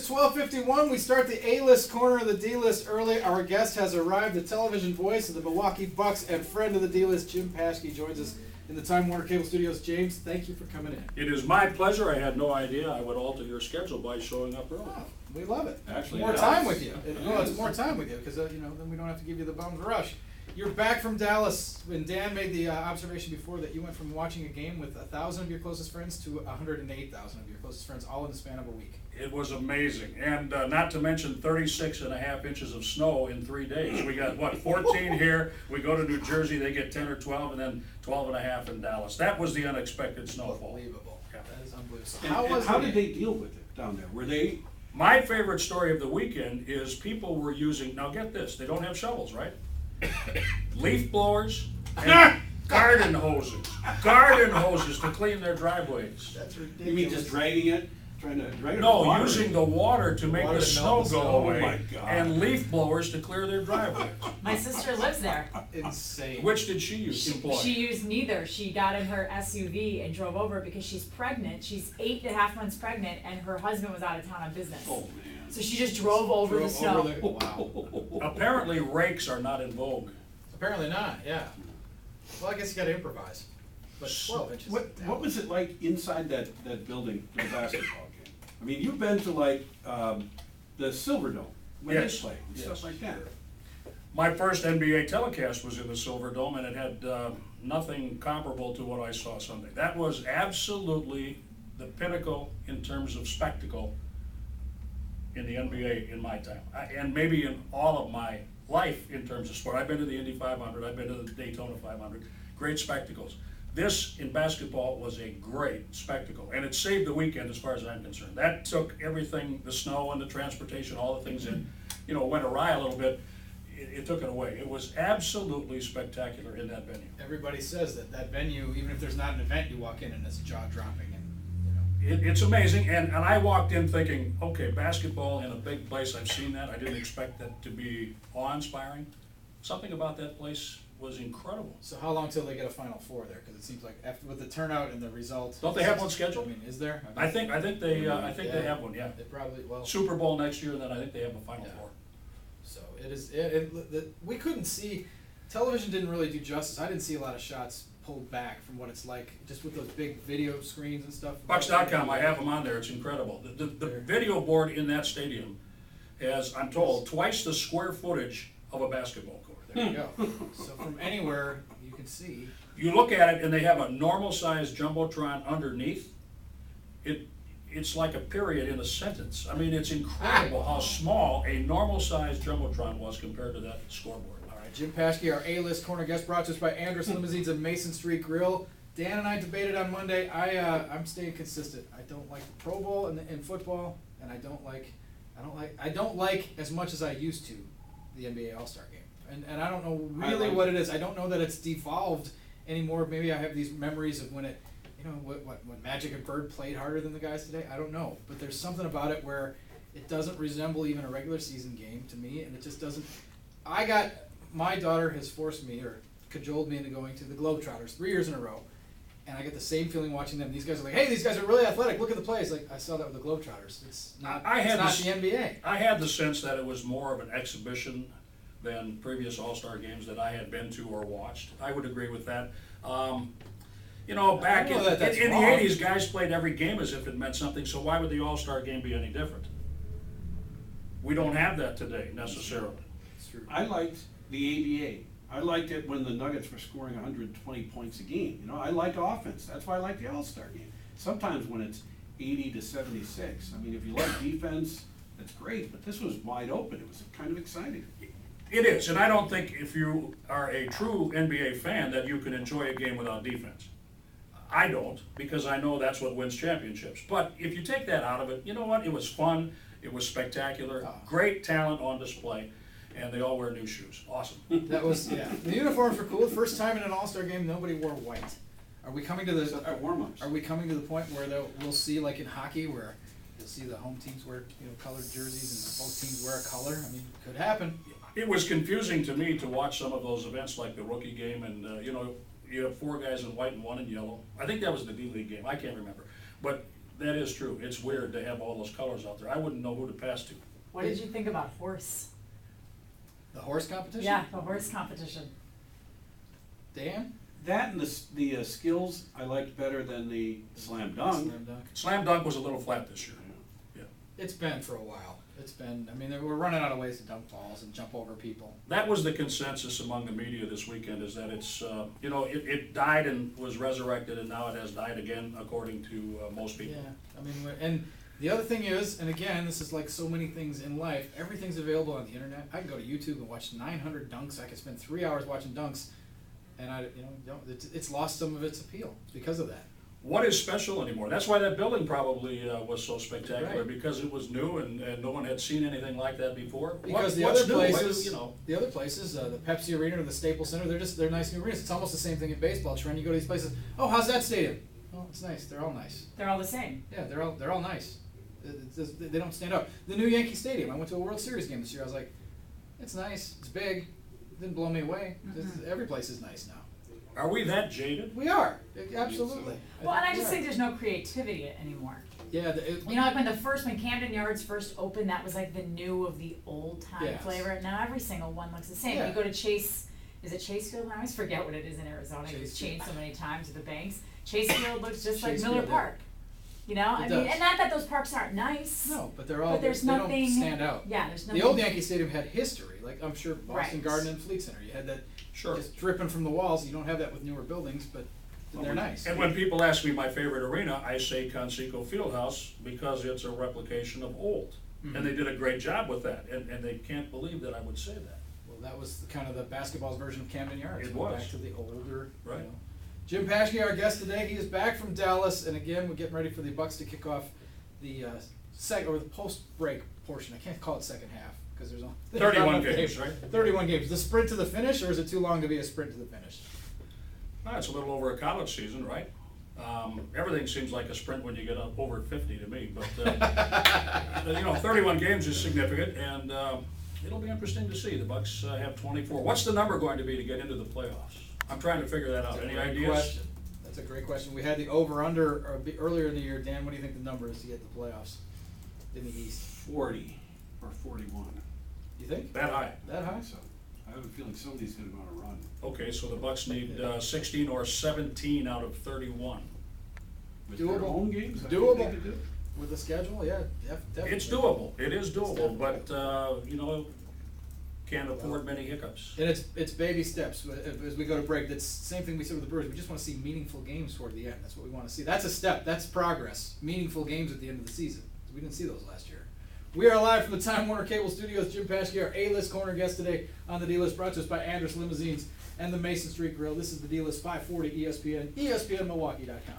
is 12:51. We start the A-list corner of the D-list early. Our guest has arrived. The television voice of the Milwaukee Bucks and friend of the D-list, Jim Paschke, joins us in the Time Warner Cable Studios. James, thank you for coming in. It is my pleasure. I had no idea I would alter your schedule by showing up early. Oh, we love it. Actually, more time with you. Well, it's more time with you because then we don't have to give you the bum's rush. You're back from Dallas. When Dan made the observation before that you went from watching a game with 1,000 of your closest friends to 108,000 of your closest friends, all in the span of a week. It was amazing. And not to mention 36.5 inches of snow in 3 days. We got, 14 here. We go to New Jersey, they get 10 or 12, and then 12.5 in Dallas. That was the unexpected snowfall. Unbelievable. Yeah. That is unbelievable. So How did they deal with it down there? Were they... My favorite story of the weekend is people were using, now get this, they don't have shovels, right? Leaf blowers and garden hoses to clean their driveways. That's ridiculous. You mean just dragging it? Trying to drag it? No, using the water to make Water the to snow melt the go snow. away, Oh my God. and leaf blowers to clear their driveways. My sister lives there. Insane. Which did she use? Employ? She used neither. She got in her SUV and drove over because she's pregnant. She's 8.5 months pregnant, and her husband was out of town on business. Oh, man. So she just drove over the snow. Wow. Apparently rakes are not in vogue. Apparently not, yeah. Well, I guess you gotta improvise. But 12 inches. What was it like inside that building for the basketball game? I mean, you've been to the Silverdome when Yes. they play and stuff like that. My first NBA telecast was in the Silverdome, and it had nothing comparable to what I saw Sunday. That was absolutely the pinnacle in terms of spectacle in the NBA in my time, and maybe in all of my life in terms of sport. I've been to the Indy 500, I've been to the Daytona 500, great spectacles. This in basketball was a great spectacle, and it saved the weekend as far as I'm concerned. That took everything, the snow and the transportation, all the things that went awry a little bit. It took it away. It was absolutely spectacular in that venue. Everybody says that venue, even if there's not an event, you walk in and it's jaw-dropping. It's amazing, and I walked in thinking, okay, basketball in a big place, I've seen that. I didn't expect that to be awe-inspiring. Something about that place was incredible. So how long till they get a Final Four there? Because it seems like after with the turnout and the result. Don't they have one scheduled? I mean, is there? I think they have one, yeah. They probably Super Bowl next year, and then I think they have a Final Four. So it is. We couldn't see. Television didn't really do justice. I didn't see a lot of shots pulled back from what it's like, just with those big video screens and stuff. Bucks.com, I have them on there. It's incredible. The video board in that stadium has, I'm told, twice the square footage of a basketball court. There you go. So from anywhere you can see. You look at it, and they have a normal-sized jumbotron underneath. It's like a period in a sentence. I mean, it's incredible how small a normal-sized jumbotron was compared to that scoreboard. All right, Jim Paschke, our A-list corner guest, brought to us by Andrus Limousines and Mason Street Grill. Dan and I debated on Monday. I'm staying consistent. I don't like the Pro Bowl in football, and I don't like as much as I used to the NBA All-Star Game. And I don't know really what it is. I don't know that it's devolved anymore. Maybe I have these memories of when it, when Magic and Bird played harder than the guys today. I don't know, but there's something about it where it doesn't resemble even a regular season game to me, and it just doesn't. My daughter has forced me or cajoled me into going to the Globetrotters 3 years in a row, and I get the same feeling watching them. These guys are like, hey, these guys are really athletic. Look at the plays. Like I saw that with the Globetrotters. It's not the NBA. I had the sense that it was more of an exhibition than previous All-Star games that I had been to or watched. I would agree with that. Back in the 80s, guys played every game as if it meant something, so why would the All-Star game be any different? We don't have that today, necessarily. It's true. I liked the ABA. I liked it when the Nuggets were scoring 120 points a game. I like offense. That's why I like the All-Star game. Sometimes when it's 80 to 76, I mean, if you like defense, that's great, but this was wide open. It was kind of exciting. It is, and I don't think if you are a true NBA fan that you can enjoy a game without defense. I don't, because I know that's what wins championships. But if you take that out of it, you know what? It was fun. It was spectacular. Great talent on display, and they all wear new shoes. Awesome. That was, yeah. The uniforms were cool. First time in an All-Star game, nobody wore white. Are we coming to the warm-ups? Are we coming to the point where we'll see, like in hockey, where you'll see the home teams wear colored jerseys and both teams wear a color? I mean, it could happen. It was confusing to me to watch some of those events like the rookie game, and you have 4 guys in white and 1 in yellow. I think that was the D-League game. I can't remember. But That is true. It's weird to have all those colors out there. I wouldn't know who to pass to. What did you think about horse? The horse competition? Yeah, the horse competition. Dan? That and the skills I liked better than the slam dunk. Slam dunk. Slam dunk was a little flat this year. Yeah. It's been for a while. It's been, I mean, we're running out of ways to dunk balls and jump over people. That was the consensus among the media this weekend, is that it's, you know, it died and was resurrected, and now it has died again, according to most people. Yeah, I mean, and the other thing is, and again, this is like so many things in life, everything's available on the internet. I can go to YouTube and watch 900 dunks. I could spend 3 hours watching dunks, and it's lost some of its appeal because of that. What is special anymore? That's why that building probably was so spectacular, Right. because it was new and no one had seen anything like that before. Because What's the new? other What places, is, you know, the Pepsi Arena or the Staples Center, they're nice new arenas. It's almost the same thing in baseball. Trent, you go to these places. Oh, how's that stadium? Oh, it's nice. They're all nice. They're all the same. Yeah, they're all nice. They don't stand out. The new Yankee Stadium. I went to a World Series game this year. I was like, it's nice. It's big. Didn't blow me away. Every place is nice now. are we that jaded? We are absolutely. Well, and I just think there's no creativity anymore. Yeah, You know, like when Camden Yards first opened, that was like the new of the old time Yes. flavor. Now every single one looks the same. Yeah. You go to Chase, is it Chase Field? I always forget what it is in Arizona. Chase It's Field. changed so many times with the banks. Chase Field looks just like Chase Miller Field, yeah. Park. You know, I It mean, does. and not that those parks aren't nice. no, but they're all. But there's they nothing. don't stand out. Yeah, there's nothing. The old Yankee Stadium had history. Like I'm sure Boston Right. Garden and Fleet Center. You had that Sure. just dripping from the walls. You don't have that with newer buildings, but they're nice. And when people ask me my favorite arena, I say Conseco Fieldhouse, because it's a replication of old. Mhm. And they did a great job with that, and they can't believe that I would say that. Well, that was kind of the basketball's version of Camden Yards. It Went was. back to the older. Right. Jim Paschke, our guest today, he is back from Dallas, and again, we're getting ready for the Bucks to kick off the the post-break portion. I can't call it second half because there's only 31 games, right? 31 games. The sprint to the finish, or is it too long to be a sprint to the finish? No, it's a little over a college season, right? Everything seems like a sprint when you get up over 50 to me, but you know, 31 games is significant, and it'll be interesting to see. The Bucks have 24. What's the number going to be to get into the playoffs? I'm trying to figure that out. Any ideas? Question. That's a great question. We had the over/under earlier in the year. Dan, what do you think the number is to get the playoffs in the East? 40 or 41. You think That high? that high? So I have a feeling somebody's going to go on a run. Okay, so the Bucks need 16 or 17 out of 31. With their Doable. home games, I think Doable. they could do it. With the schedule, yeah, definitely. It's doable. It is doable, definitely but you know, can't afford many hiccups. And it's baby steps. As we go to break, that's the same thing we said with the Brewers. We just want to see meaningful games toward the end. That's what we want to see. That's a step. That's progress. Meaningful games at the end of the season. We didn't see those last year. We are live from the Time Warner Cable Studios. Jim Paschke, our A-list corner guest today on the D-List, brought to us by Andrus Limousines and the Mason Street Grill. This is the D-List 540 ESPN, ESPNMilwaukee.com.